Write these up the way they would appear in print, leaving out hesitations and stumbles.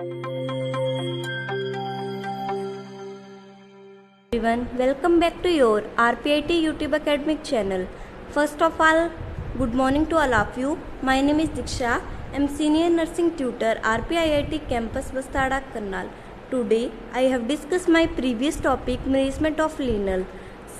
Everyone, welcome back to your RPIT YouTube academic channel. First of all, good morning to all of you. My name is Diksha. I am senior nursing tutor RPIT campus Bastada Karnal. Today I have discussed my previous topic, management of renal.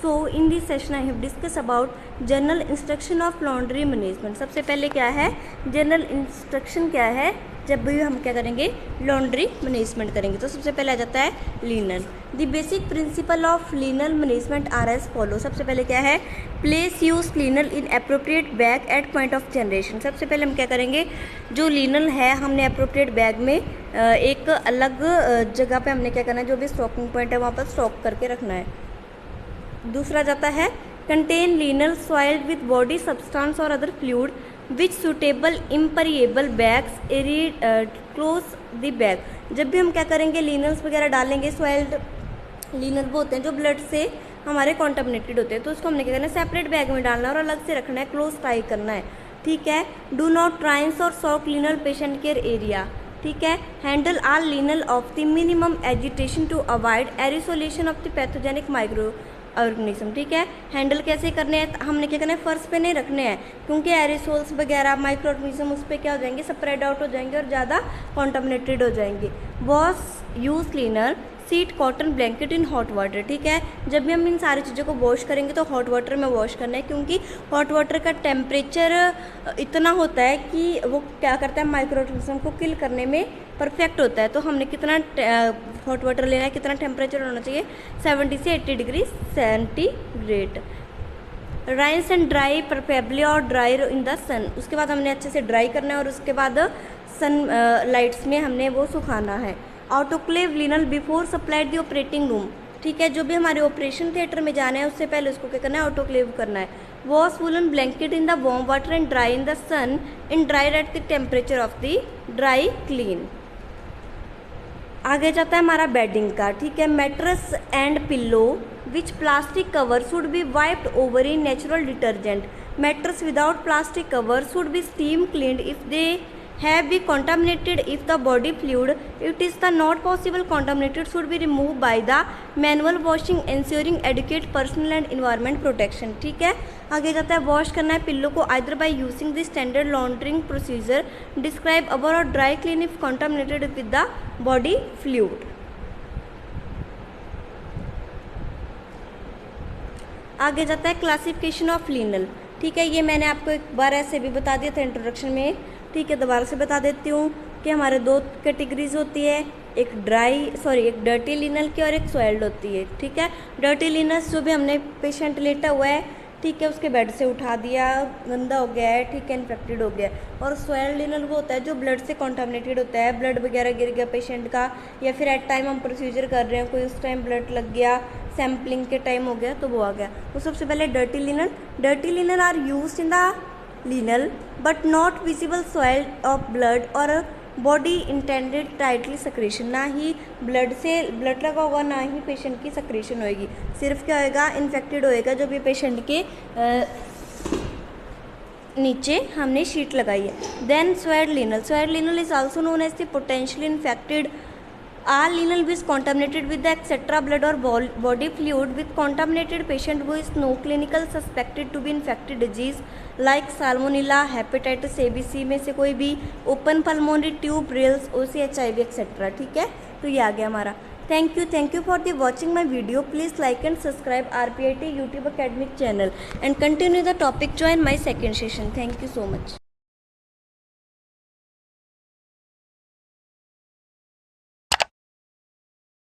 So in this session I have discussed about general instruction of laundry management. सबसे पहले क्या है general instruction, क्या है जब भी हम क्या करेंगे लॉन्ड्री मैनेजमेंट करेंगे। तो सबसे पहले आ जाता है linen. The basic principle of linen management are as follow. सबसे पहले क्या है place used linen in appropriate bag at point of generation. सबसे पहले हम क्या करेंगे जो लीनल है हमने अप्रोप्रिएट बैग में एक अलग जगह पे हमने क्या करना है, जो भी स्टॉकिंग पॉइंट है वहाँ पर स्टॉक करके रखना है। दूसरा जाता है contain linen soiled with body substance or other fluid which suitable impermeable bags close the bag. जब भी हम क्या करेंगे लीनल्स वगैरह डालेंगे, सॉइल्ड लीनल वो होते हैं जो ब्लड से हमारे कॉन्टामिनेटेड होते हैं, तो उसको हमने क्या करना है सेपरेट बैग में डालना है और अलग से रखना है, क्लोज टाई करना है। ठीक है। डू नॉट ट्रांस और सॉक लीनल पेशेंट केयर एरिया। ठीक है। Handle all linen of the minimum agitation to avoid aerosolization of the pathogenic microorganism. ठीक है। हैंडल कैसे करने हैं, हमने क्या करना है फर्श पे नहीं रखने हैं, क्योंकि एरिसोल्स वगैरह माइक्रो ऑर्गेनिज्म उस पर क्या हो जाएंगे स्प्रेड आउट हो जाएंगे और ज़्यादा कॉन्टामिनेटेड हो जाएंगे। Wash use cleaner seat cotton blanket in hot water. ठीक है। जब भी हम इन सारी चीज़ों को वॉश करेंगे तो हॉट वाटर में वॉश करना है, क्योंकि हॉट वाटर का टेम्परेचर इतना होता है कि वो क्या करता है माइक्रो ऑर्गेनिज्म को किल करने में परफेक्ट होता है। तो हमने कितना हॉट वाटर लेना है, कितना टेम्परेचर होना चाहिए 70 से 80 degree centigrade. Rinse and dry preferably air dry in the sun. उसके बाद हमने अच्छे से ड्राई करना है और उसके बाद सन लाइट्स में हमने वो सुखाना है। Autoclave linen before supplied the operating room. ठीक है। जो भी हमारे ऑपरेशन थिएटर में जाना है उससे पहले उसको क्या करना है ऑटोक्लेव करना है। Wash woollen blanket in the warm water and dry in the sun in dry at the temperature of the dry clean. आगे जाता है हमारा बेडिंग का। ठीक है। Mattress and pillow which plastic cover should be wiped over in natural detergent. Mattress without plastic cover should be steam cleaned if they have been contaminated. If the body fluid it is the not possible contaminated should be removed by the manual washing ensuring adequate personal and environment protection। ठीक है। आगे जाता है wash करना है pillow को either by using the standard laundering procedure describe above or dry clean if contaminated with the body fluid। आगे जाता है क्लासिफिकेशन ऑफ लीनल। ठीक है। ये मैंने आपको एक बार ऐसे भी बता दिया था इंट्रोडक्शन में। ठीक है। दोबारा से बता देती हूँ कि हमारे दो कैटेगरीज होती है, एक एक डर्टी लिनल की और एक सॉइल्ड होती है। ठीक है। डर्टी लिनल्स जो भी हमने पेशेंट लेटा हुआ है, ठीक है, उसके बेड से उठा दिया, गंदा हो गया है, ठीक है, इन्फेक्टेड हो गया। और सॉइल्ड लिनल वो होता है जो ब्लड से कॉन्टामिनेटेड होता है, ब्लड वगैरह गिर गया पेशेंट का, या फिर एट टाइम हम प्रोसीजर कर रहे हैं, कोई उस टाइम ब्लड लग गया, सैम्पलिंग के टाइम हो गया तो वो आ गया। तो सबसे पहले dirty linen are used in the linen but not visible soil of blood or body intended tightly secretion. ना ही ब्लड लगा होगा, ना ही पेशेंट की सक्रेशन होएगी, सिर्फ क्या होएगा इन्फेक्टेड होएगा जो भी पेशेंट के नीचे हमने शीट लगाई है। Then soiled linen is also known as the potentially infected all linol is contaminated with the etc blood or body fluid with contaminated patient who is no clinical suspected to be infected disease like salmonella, hepatitis ABC में से कोई भी, open pulmonary tube, Rales, OC, HIV etc। ठीक है। तो ये आ गया हमारा। Thank you for the watching my video. Please like and subscribe RPIT YouTube academic channel and continue the topic. Join my second session. Thank you so much.